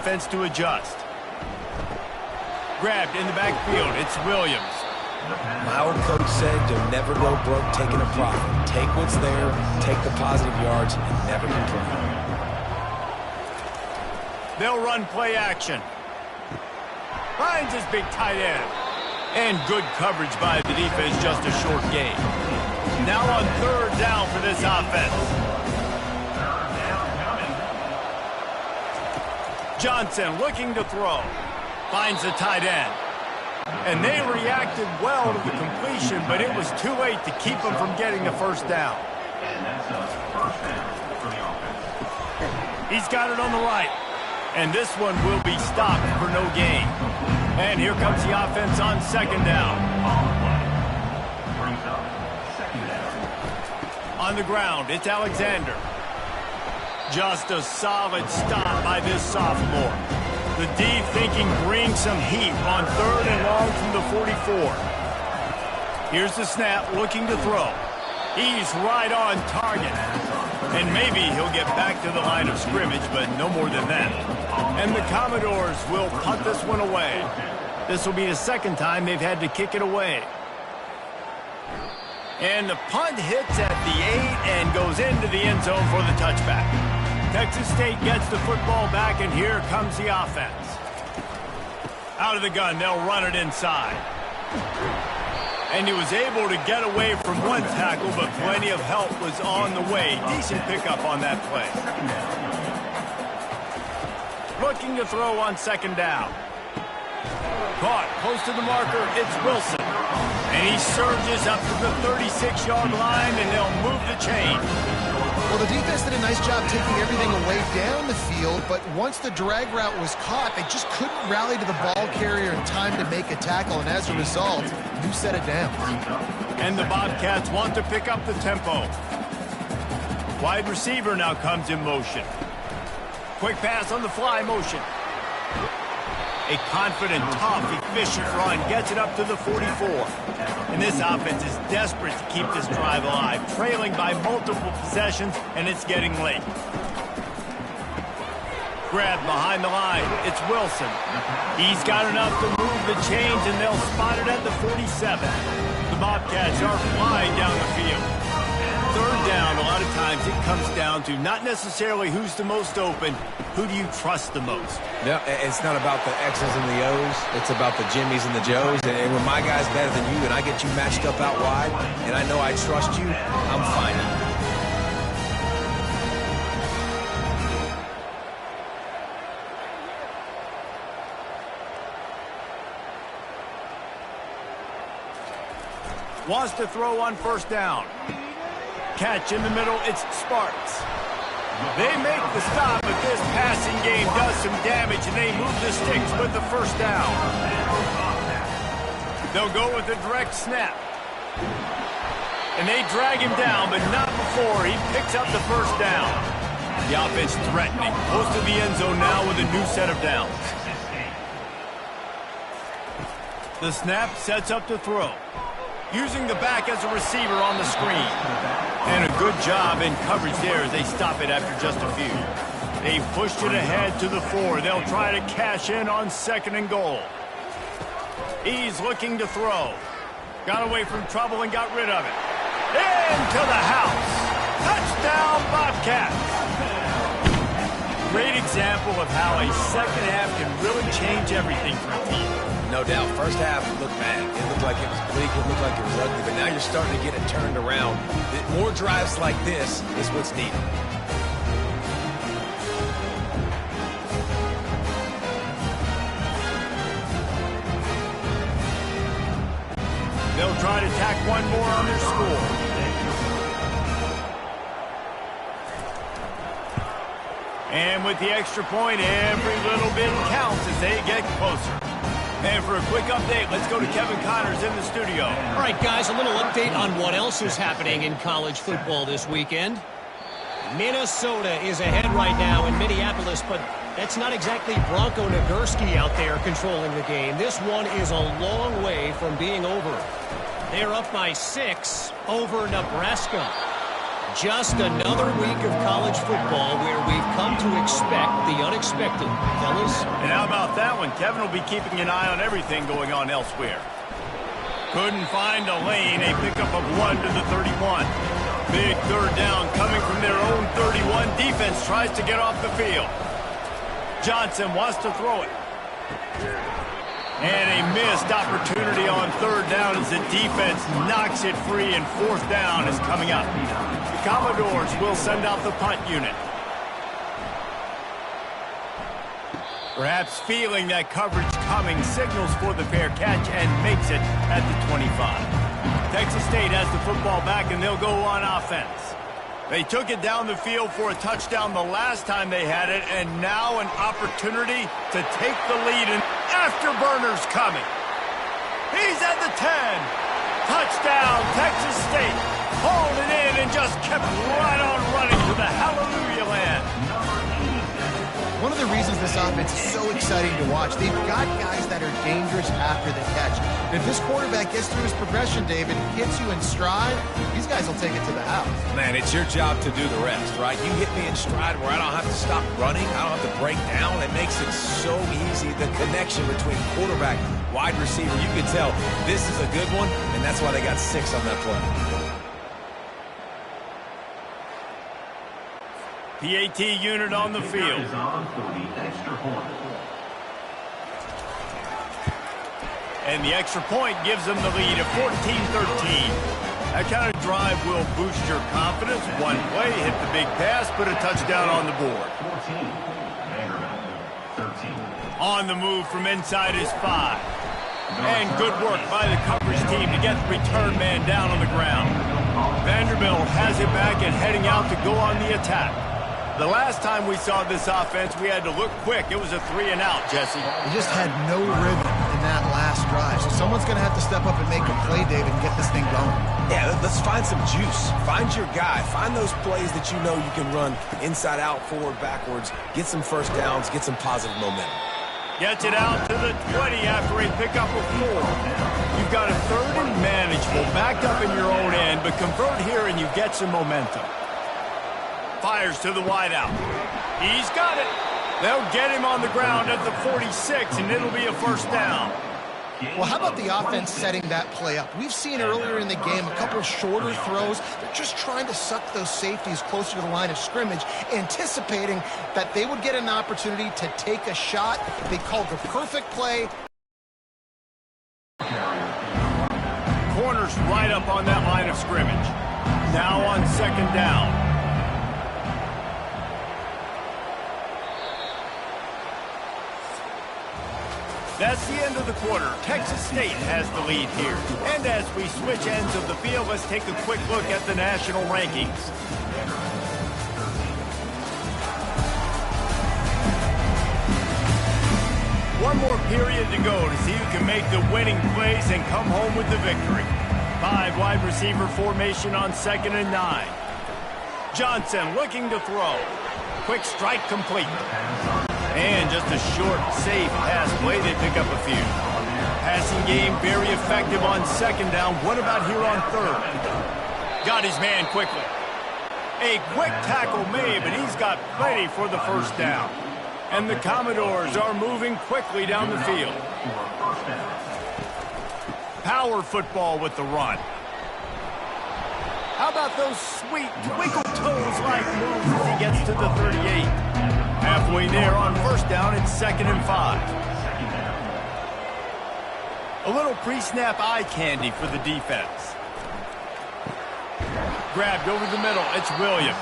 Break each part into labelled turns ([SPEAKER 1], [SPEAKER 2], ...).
[SPEAKER 1] defense to adjust. Grabbed in the backfield. It's Williams.
[SPEAKER 2] My old coach said you'll never go broke taking a profit. Take what's there, take the positive yards, and never complain.
[SPEAKER 1] They'll run play action. Finds his big tight end. And good coverage by the defense, just a short gain. Now on third down for this offense. Johnson looking to throw. Finds the tight end. And they reacted well to the completion, but it was too late to keep them from getting the first down. He's got it on the right. And this one will be stopped for no gain. And here comes the offense on second down. On the ground, it's Alexander. Just a solid stop by this sophomore. The D thinking bring some heat on third and long from the 44. Here's the snap, looking to throw. He's right on target. And maybe he'll get back to the line of scrimmage, but no more than that. And the Commodores will punt this one away. This will be the second time they've had to kick it away. And the punt hits at the 8 and goes into the end zone for the touchback. Texas State gets the football back, and here comes the offense. Out of the gun, they'll run it inside. And he was able to get away from one tackle, but plenty of help was on the way. Decent pickup on that play. Looking to throw on second down. Caught close to the marker, it's Wilson. And he surges up to the 36-yard line, and they'll move the chain.
[SPEAKER 3] Well, the defense did a nice job taking everything away down the field, but once the drag route was caught, they just couldn't rally to the ball carrier in time to make a tackle, and as a result, you set it down.
[SPEAKER 1] And the Bobcats want to pick up the tempo. Wide receiver now comes in motion. Quick pass on the fly motion. A confident, tough, efficient run gets it up to the 44. And this offense is desperate to keep this drive alive, trailing by multiple possessions, and it's getting late. Grab behind the line. It's Wilson. He's got enough to move the chains, and they'll spot it at the 47. The Bobcats are flying down the field. Third down, a lot of times it comes down to not necessarily who's the most open, who do you trust the most?
[SPEAKER 2] No, it's not about the X's and the O's. It's about the Jimmys and the Joes. And when my guy's better than you and I get you matched up out wide, and I know I trust you, I'm fine.
[SPEAKER 1] Wants to throw on first down. Catch in the middle, it's Sparks. They make the stop, but this passing game does some damage, and they move the sticks with the first down. They'll go with a direct snap. And they drag him down, but not before he picks up the first down. The offense threatening, close to the end zone now with a new set of downs. The snap sets up to throw. Using the back as a receiver on the screen. And a good job in coverage there as they stop it after just a few. They've pushed it ahead to the 4. They'll try to cash in on second and goal. He's looking to throw. Got away from trouble and got rid of it. Into the house. Touchdown, Bobcats. Great example of how a second half can really change everything for a team.
[SPEAKER 2] No doubt. First half looked bad. It looked like it was bleak. It looked like it was ugly. But now you're starting to get it turned around. More drives like this is what's needed.
[SPEAKER 1] They'll try to tack one more on their score. And with the extra point, every little bit counts as they get closer. And for a quick update, let's go to Kevin Connors in the studio.
[SPEAKER 4] All right, guys, a little update on what else is happening in college football this weekend. Minnesota is ahead right now in Minneapolis, but that's not exactly Bronco Nagurski out there controlling the game. This one is a long way from being over. They're up by 6 over Nebraska. Just another week of college football where we've come to expect the unexpected. Fellas?
[SPEAKER 1] And how about that one? Kevin will be keeping an eye on everything going on elsewhere. Couldn't find a lane. A pickup of 1 to the 31. Big third down coming from their own 31. Defense tries to get off the field. Johnson wants to throw it. And a missed opportunity on third down as the defense knocks it free, and fourth down is coming up. The Commodores will send out the punt unit. Perhaps feeling that coverage coming, signals for the fair catch and makes it at the 25. Texas State has the football back, and they'll go on offense. They took it down the field for a touchdown the last time they had it, and now an opportunity to take the lead, and afterburner's coming. He's at the 10. Touchdown, Texas State. Hauled it in and just kept right on running to the hallelujah land.
[SPEAKER 3] One of the reasons this offense is so exciting to watch, they've got guys that are dangerous after the catch. If this quarterback gets through his progression, David, hits you in stride, these guys will take it to the house.
[SPEAKER 2] Man, it's your job to do the rest, right? You hit me in stride where I don't have to stop running. I don't have to break down. It makes it so easy. The connection between quarterback, wide receiver, you can tell this is a good one, and that's why they got 6 on that play.
[SPEAKER 1] PAT unit on the field. And the extra point gives them the lead of 14-13. That kind of drive will boost your confidence. One play, hit the big pass, put a touchdown on the board. On the move from inside his 5. And good work by the coverage team to get the return man down on the ground. Vanderbilt has it back and heading out to go on the attack. The last time we saw this offense, we had to look quick. It was a 3 and out, Jesse.
[SPEAKER 3] They just had no rhythm in that last drive. So someone's going to have to step up and make a play, David, and get this thing going.
[SPEAKER 2] Yeah, let's find some juice. Find your guy. Find those plays that you know you can run inside out, forward, backwards. Get some first downs. Get some positive momentum.
[SPEAKER 1] Gets it out to the 20 after a pickup of 4. You've got a third and manageable, backed up in your own end, but convert here and you get some momentum. Fires to the wideout. He's got it. They'll get him on the ground at the 46, and it'll be a first down.
[SPEAKER 3] Well, how about the offense setting that play up? We've seen earlier in the game a couple of shorter throws. They're just trying to suck those safeties closer to the line of scrimmage, anticipating that they would get an opportunity to take a shot. They called the perfect play.
[SPEAKER 1] Corners right up on that line of scrimmage. Now on second down. That's the end of the quarter. Texas State has the lead here. And as we switch ends of the field, let's take a quick look at the national rankings. One more period to go to see who can make the winning plays and come home with the victory. 5 wide receiver formation on 2nd and 9. Johnson looking to throw. Quick strike complete. And just a short, safe pass play. They pick up a few. Passing game very effective on 2nd down. What about here on 3rd? Got his man quickly. A quick tackle made, but he's got plenty for the first down. And the Commodores are moving quickly down the field. Power football with the run. How about those sweet twinkle toes-like moves as he gets to the 38? Halfway there on first down, it's 2nd and 5. A little pre-snap eye candy for the defense. Grabbed over the middle, it's Williams.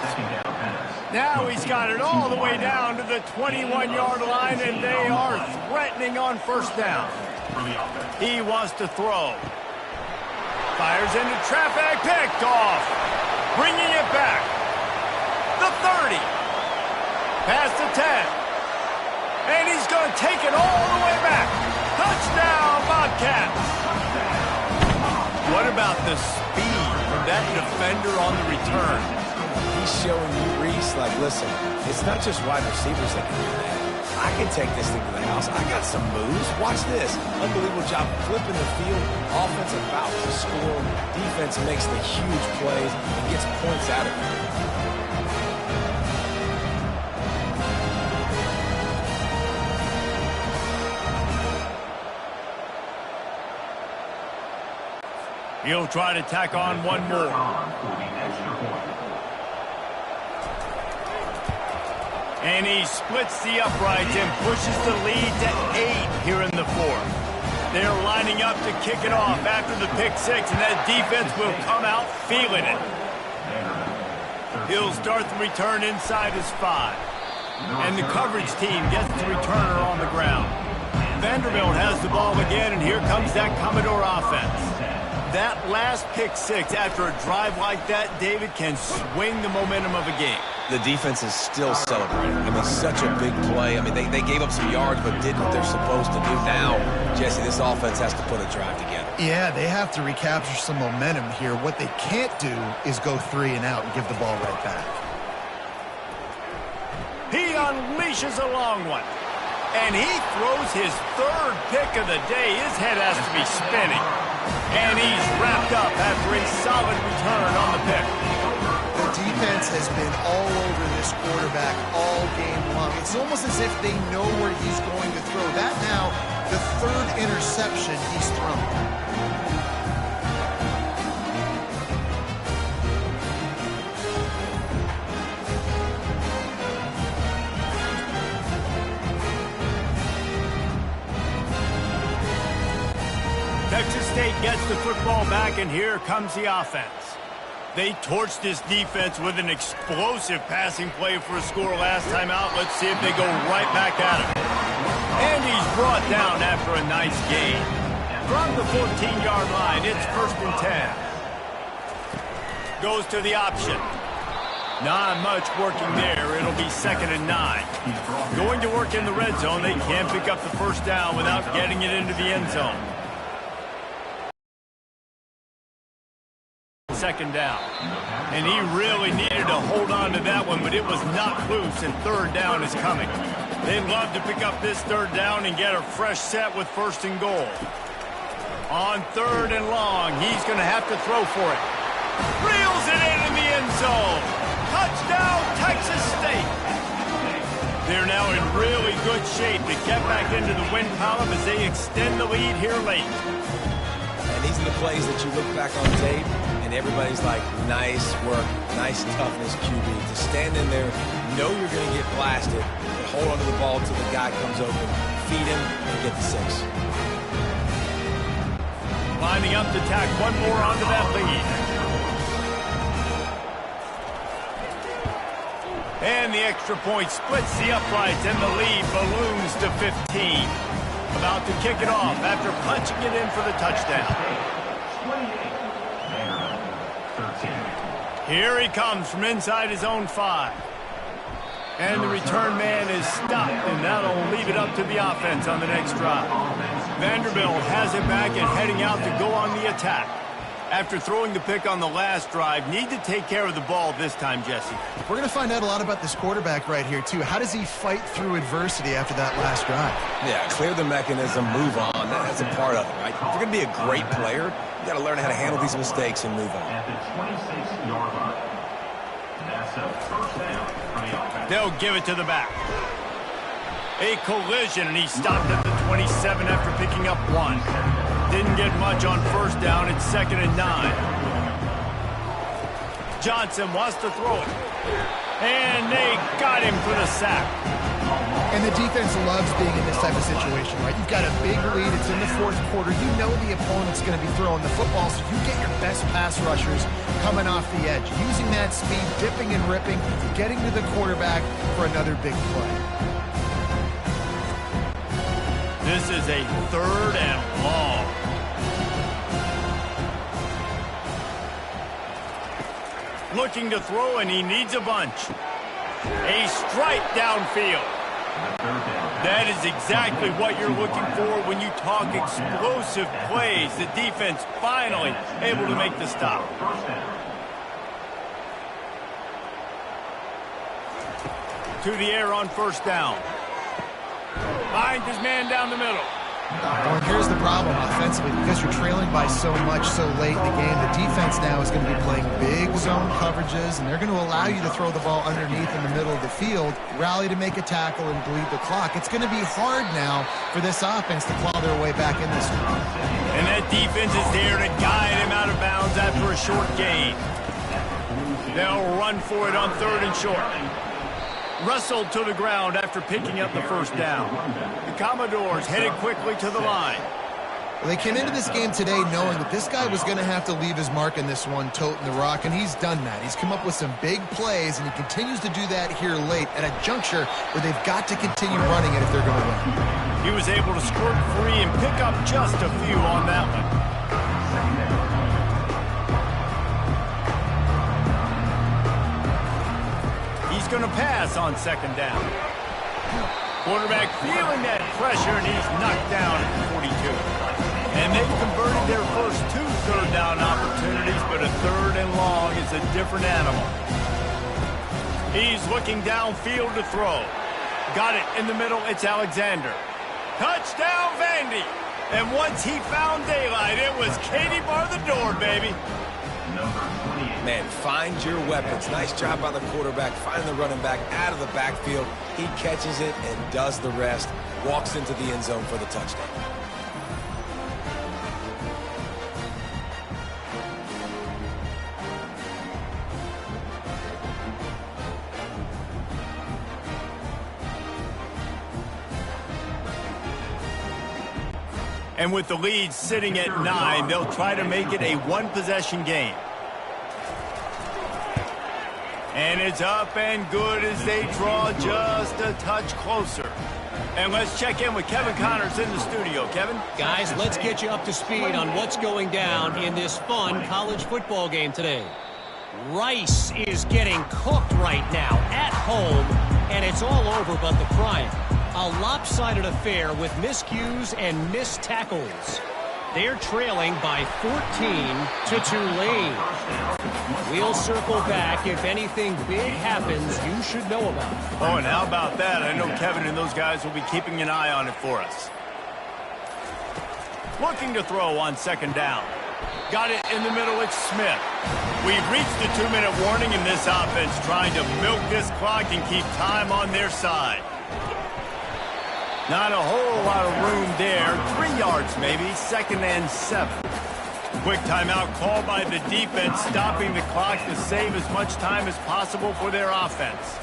[SPEAKER 1] Now he's got it all the way down to the 21-yard line, and they are threatening on first down. He wants to throw. Fires into traffic, picked off. Bringing it back. The 30. Past the 10. And he's going to take it all the way back. Touchdown, Bobcats. What about the speed from that defender on the return?
[SPEAKER 2] He's showing you, Reese, like, listen, it's not just wide receivers that can do that. I can take this thing to the house. I got some moves. Watch this. Unbelievable job flipping the field. Offense about to score. Defense makes the huge plays and gets points out of it.
[SPEAKER 1] He'll try to tack on one more. And he splits the uprights and pushes the lead to 8 here in the fourth. They're lining up to kick it off after the pick six, and that defense will come out feeling it. He'll start the return inside his 5. And the coverage team gets the returner on the ground. Vanderbilt has the ball again, and here comes that Commodore offense. That last pick six after a drive like that, David, can swing the momentum of a game.
[SPEAKER 2] The defense is still celebrating. I mean, such a big play. I mean, they gave up some yards but did what they're supposed to do. Now, Jesse, this offense has to put a drive together.
[SPEAKER 3] Yeah, they have to recapture some momentum here. What they can't do is go 3 and out and give the ball right back.
[SPEAKER 1] He unleashes a long one. And he throws his 3rd pick of the day. His head has to be spinning. And he's wrapped up after a solid return on the pick.
[SPEAKER 3] The defense has been all over this quarterback all game long. It's almost as if they know where he's going to throw. That now, the 3rd interception he's thrown.
[SPEAKER 1] Texas State gets the football back, and here comes the offense. They torched this defense with an explosive passing play for a score last time out. Let's see if they go right back at him. And he's brought down after a nice gain. From the 14-yard line, it's 1st and 10. Goes to the option. Not much working there. It'll be 2nd and 9. Going to work in the red zone. They can't pick up the first down without getting it into the end zone. 2nd down. And he really needed to hold on to that one, but it was not loose, and 3rd down is coming. They'd love to pick up this 3rd down and get a fresh set with 1st and goal. On 3rd and long, he's going to have to throw for it. Reels it in the end zone. Touchdown, Texas State. They're now in really good shape to get back into the win column as they extend the lead here late.
[SPEAKER 2] And these are the plays that you look back on tape, and everybody's like, nice work, nice toughness, QB. To stand in there, know you're going to get blasted, and hold onto the ball until the guy comes open, feed him, and get the 6.
[SPEAKER 1] Lining up to tack one more onto that lead. And the extra point splits the uprights, and the lead balloons to 15. About to kick it off after punching it in for the touchdown. Here he comes from inside his own 5. And the return man is stopped, and that'll leave it up to the offense on the next drive. Vanderbilt has it back and heading out to go on the attack. After throwing the pick on the last drive, need to take care of the ball this time, Jesse.
[SPEAKER 3] We're going to find out a lot about this quarterback right here, too. How does he fight through adversity after that last drive?
[SPEAKER 2] Yeah, clear the mechanism, move on. That's a part of it, right? If you're going to be a great player, you got to learn how to handle these mistakes and move on.
[SPEAKER 5] At the 26-yard line. That's a 1st down for the offense.
[SPEAKER 1] They'll give it to the back. A collision, and he stopped at the 27 after picking up 1. Didn't get much on 1st down. It's 2nd and 9. Johnson wants to throw it. And they got him for the sack.
[SPEAKER 3] And the defense loves being in this type of situation, right? You've got a big lead. It's in the 4th quarter. You know the opponent's going to be throwing the football, so you get your best pass rushers coming off the edge, using that speed, dipping and ripping, getting to the quarterback for another big play.
[SPEAKER 1] This is a 3rd and long. Looking to throw, and he needs a bunch. A strike downfield. That is exactly what you're looking for when you talk explosive plays. The defense finally able to make the stop. To the air on 1st down. find his man down the middle.
[SPEAKER 3] Well, and here's the problem offensively. Because you're trailing by so much so late in the game, the defense now is going to be playing big zone coverages, and they're going to allow you to throw the ball underneath in the middle of the field, rally to make a tackle, and bleed the clock. It's going to be hard now for this offense to claw their way back in this one.
[SPEAKER 1] And that defense is there to guide him out of bounds after a short gain. They'll run for it on 3rd and short. Wrestled to the ground after picking up the first down. The Commodores headed quickly to the line.
[SPEAKER 3] Well, they came into this game today knowing that this guy was going to have to leave his mark in this one, toting the rock, and he's done that. He's come up with some big plays, and he continues to do that here late at a juncture where they've got to continue running it if they're going to win.
[SPEAKER 1] He was able to squirt free and pick up just a few on that one. He's going to pass on 2nd down. Quarterback feeling that pressure, and he's knocked down at the 42. And they've converted their first 2 3rd down opportunities, but a 3rd and long is a different animal. He's looking downfield to throw. Got it in the middle. It's Alexander. Touchdown, Vandy. And once he found daylight, it was Katie bar the door, baby.
[SPEAKER 2] Man, find your weapons. Nice job by the quarterback, finding the running back out of the backfield. He catches it and does the rest. Walks into the end zone for the touchdown.
[SPEAKER 1] And with the lead sitting at 9, they'll try to make it a 1-possession game. And it's up and good as they draw just a touch closer. And let's check in with Kevin Connors in the studio. Kevin?
[SPEAKER 4] Guys, let's get you up to speed on what's going down in this fun college football game today. Rice is getting cooked right now at home, and it's all over but the crying. A lopsided affair with miscues and missed tackles. They're trailing by 14 to Tulane. We'll circle back if anything big happens you should know about.
[SPEAKER 1] Oh, and how about that? I know Kevin and those guys will be keeping an eye on it for us. Looking to throw on 2nd down. Got it in the middle. It's Smith. We've reached the 2-minute warning in this offense, trying to milk this clock and keep time on their side. Not a whole lot of room there. 3 yards maybe. 2nd and 7. Quick timeout called by the defense, stopping the clock to save as much time as possible for their offense.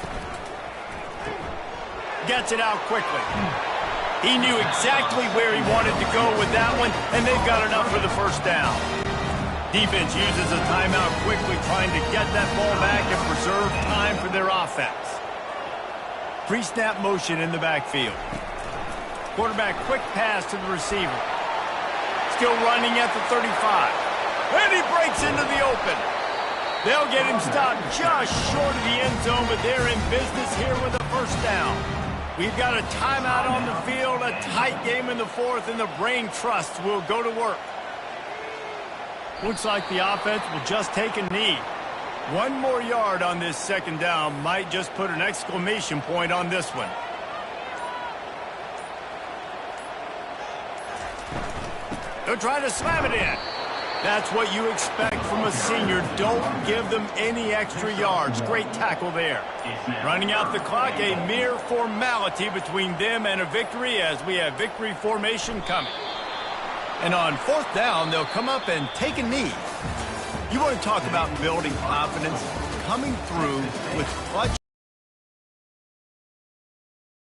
[SPEAKER 1] Gets it out quickly. He knew exactly where he wanted to go with that one, and they've got enough for the first down. Defense uses a timeout quickly, trying to get that ball back and preserve time for their offense. Pre-snap motion in the backfield. Quarterback quick pass to the receiver. Still running at the 35. And he breaks into the open. They'll get him stopped just short of the end zone, but they're in business here with a first down. We've got a timeout on the field, a tight game in the 4th, and the brain trust will go to work. Looks like the offense will just take a knee. 1 more yard on this 2nd down might just put an exclamation point on this one. They'll try to slam it in. That's what you expect from a senior. Don't give them any extra yards. Great tackle there. Running out the clock, a mere formality between them and a victory as we have victory formation coming. And on 4th down, they'll come up and take a knee. You want to talk about building confidence? Coming through with clutch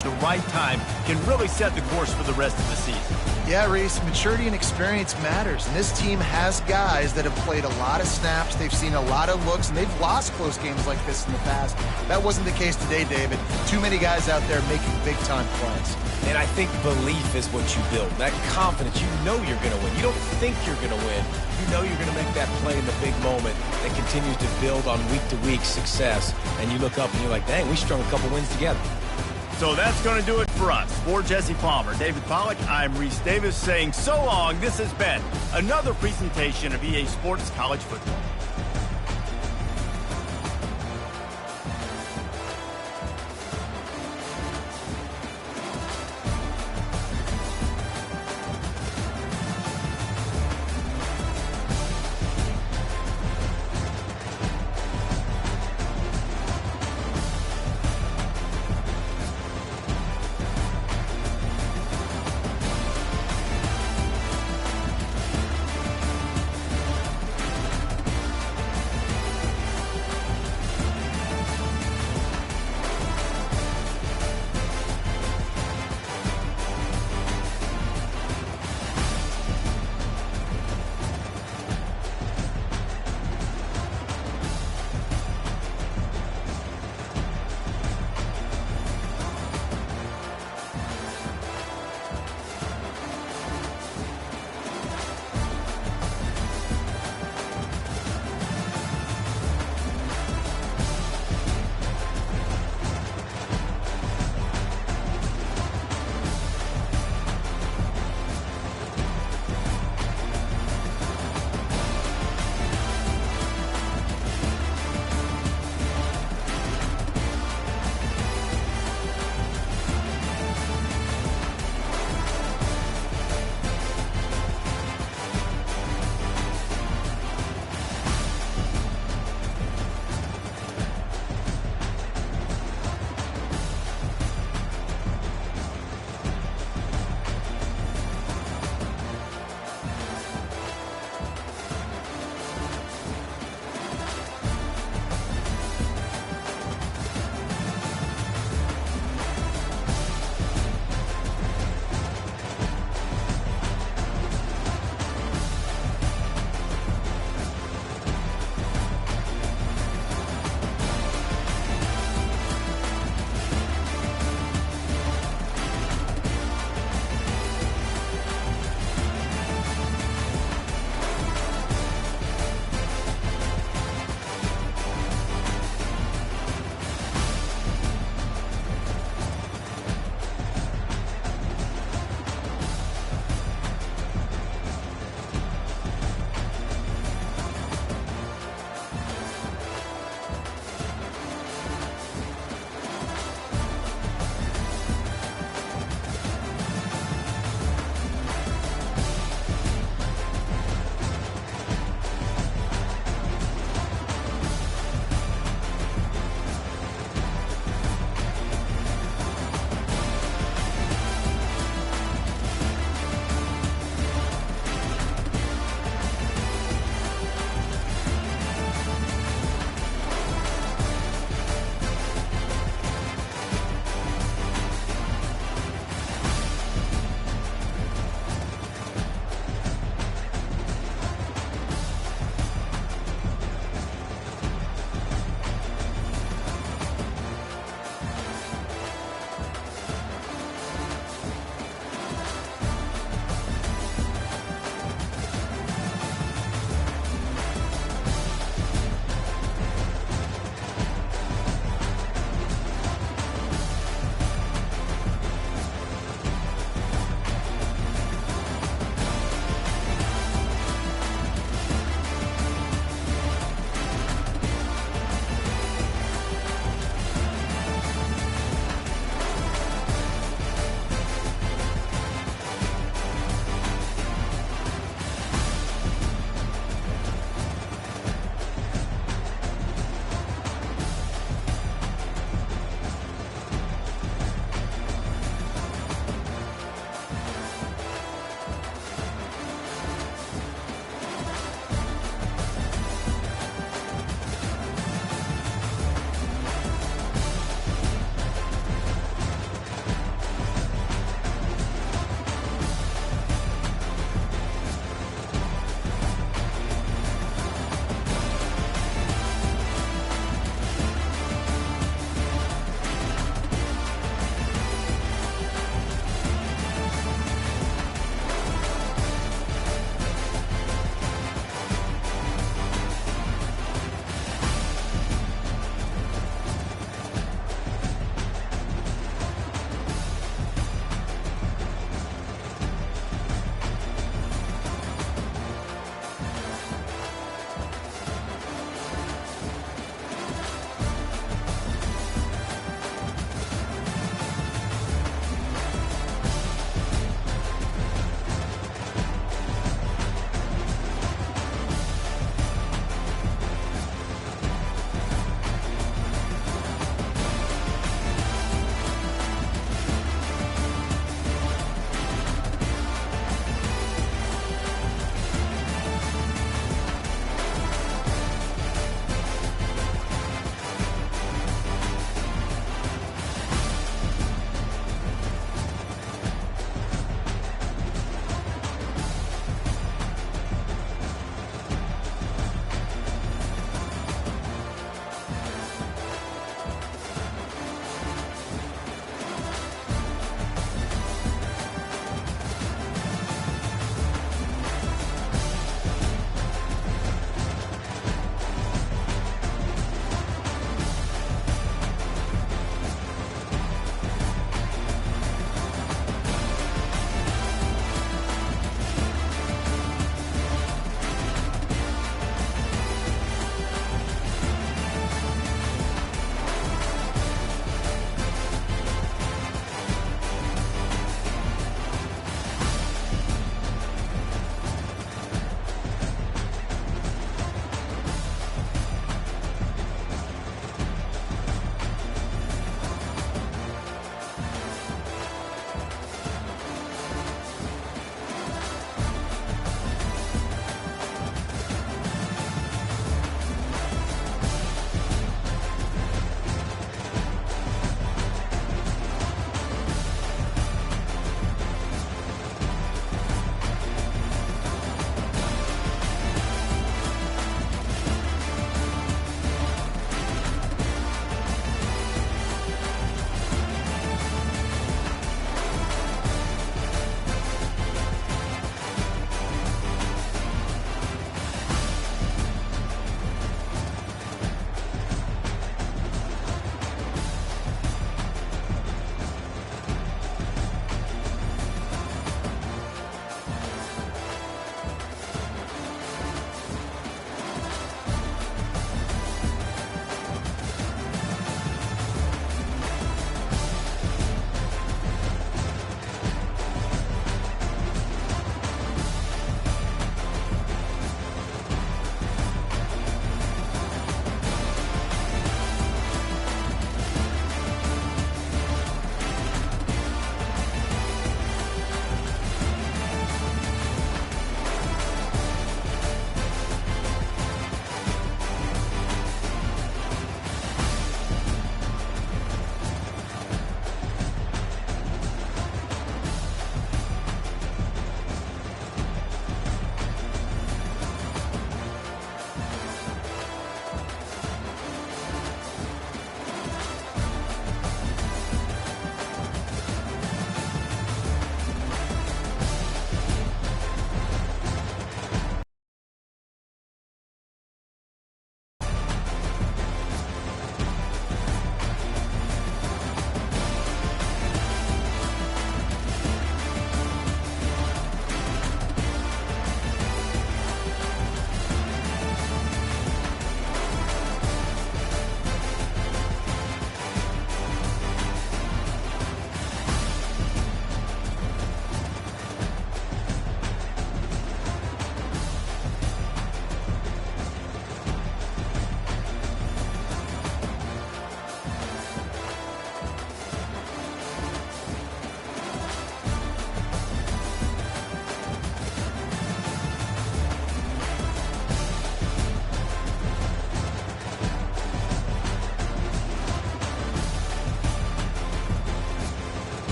[SPEAKER 1] at the right time can really set the course for the rest of the season.
[SPEAKER 3] Yeah, Reese, maturity and experience matters, and this team has guys that have played a lot of snaps, they've seen a lot of looks, and they've lost close games like this in the past. That wasn't the case today, David. Too many guys out there making big-time plays.
[SPEAKER 2] And I think belief is what you build. That confidence, you know you're going to win. You don't think you're going to win. You know you're going to make that play in the big moment that continues to build on week-to-week success. And you look up and you're like, dang, we strung a couple wins together.
[SPEAKER 1] So that's going to do it for us. For Jesse Palmer, David Pollack, I'm Reese Davis saying so long. This has been another presentation of EA Sports College Football.